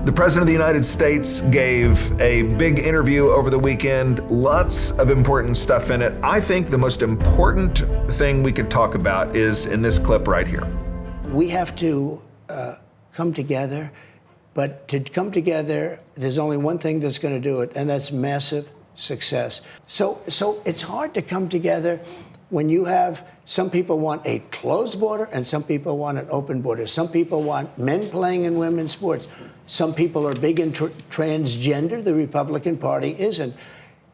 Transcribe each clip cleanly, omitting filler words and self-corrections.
The President of the United States gave a big interview over the weekend, lots of important stuff in it. I think the most important thing we could talk about is in this clip right here. We have to come together, but to come together, there's only one thing that's going to do it, and that's massive success. So it's hard to come together when you have some people want a closed border and some people want an open border. Some people want men playing in women's sports. Some people are big in transgender. The Republican Party isn't.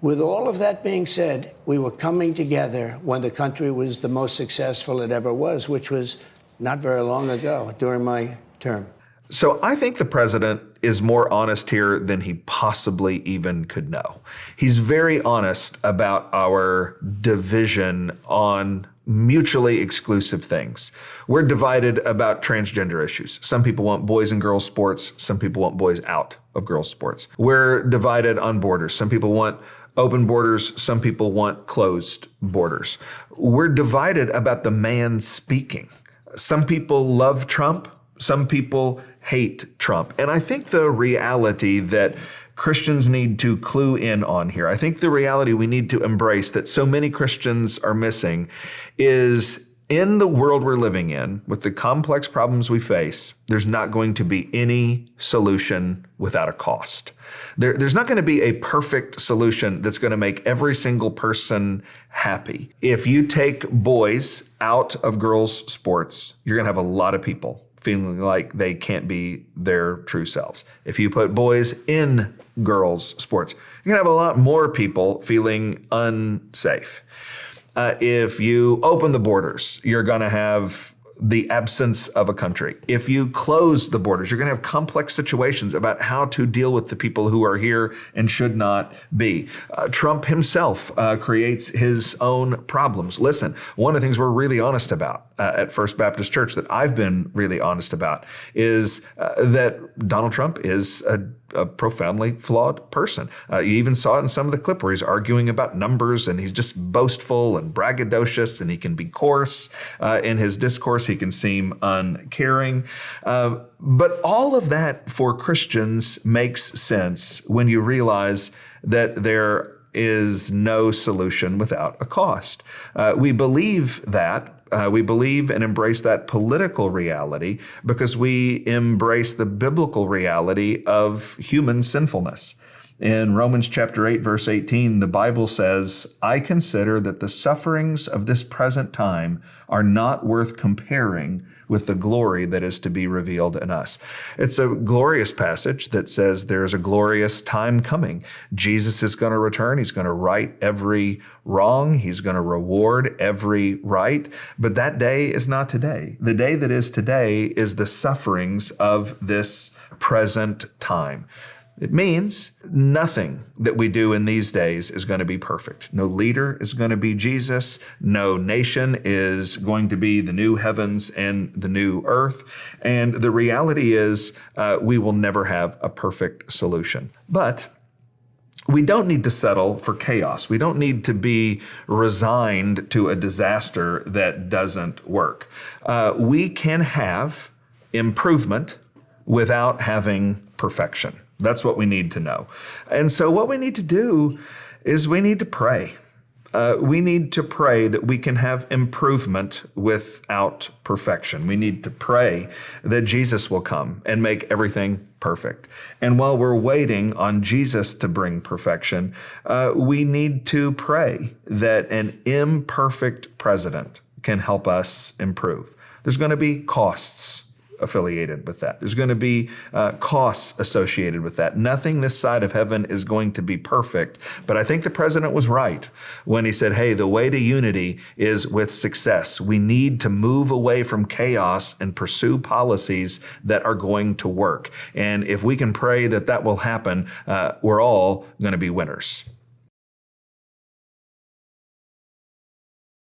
With all of that being said, we were coming together when the country was the most successful it ever was, which was not very long ago during my term. So I think the president is more honest here than he possibly even could know. He's very honest about our division on mutually exclusive things. We're divided about transgender issues. Some people want boys and girls sports. Some people want boys out of girls sports. We're divided on borders. Some people want open borders. Some people want closed borders. We're divided about the man speaking. Some people love Trump. Some people hate Trump. And I think the reality that Christians need to clue in on here, I think the reality we need to embrace that so many Christians are missing is in the world we're living in, with the complex problems we face, there's not going to be any solution without a cost. There's not going to be a perfect solution that's going to make every single person happy. If you take boys out of girls' sports, you're going to have a lot of people feeling like they can't be their true selves. If you put boys in girls' sports, you're gonna have a lot more people feeling unsafe. If you open the borders, you're gonna have the absence of a country. If you close the borders, you're going to have complex situations about how to deal with the people who are here and should not be. Trump himself creates his own problems. Listen, one of the things we're really honest about at First Baptist Church that I've been really honest about is that Donald Trump is a profoundly flawed person. You even saw it in some of the clip where he's arguing about numbers and he's just boastful and braggadocious and he can be coarse in his discourse. He can seem uncaring. But all of that for Christians makes sense when you realize that there is no solution without a cost. We believe that. We believe and embrace that political reality because we embrace the biblical reality of human sinfulness. In Romans chapter 8, verse 18, the Bible says, "I consider that the sufferings of this present time are not worth comparing with the glory that is to be revealed in us." It's a glorious passage that says there's a glorious time coming. Jesus is going to return. He's going to right every wrong. He's going to reward every right. But that day is not today. The day that is today is the sufferings of this present time. It means nothing that we do in these days is going to be perfect. No leader is going to be Jesus. No nation is going to be the new heavens and the new earth. And the reality is we will never have a perfect solution. But we don't need to settle for chaos. We don't need to be resigned to a disaster that doesn't work. We can have improvement without having perfection. That's what we need to know. And so what we need to do is we need to pray. We need to pray that we can have improvement without perfection. We need to pray that Jesus will come and make everything perfect. And while we're waiting on Jesus to bring perfection, we need to pray that an imperfect president can help us improve. There's going to be costs affiliated with that. There's going to be costs associated with that. Nothing this side of heaven is going to be perfect, but I think the president was right when he said, hey, the way to unity is with success. We need to move away from chaos and pursue policies that are going to work. And if we can pray that that will happen, we're all going to be winners.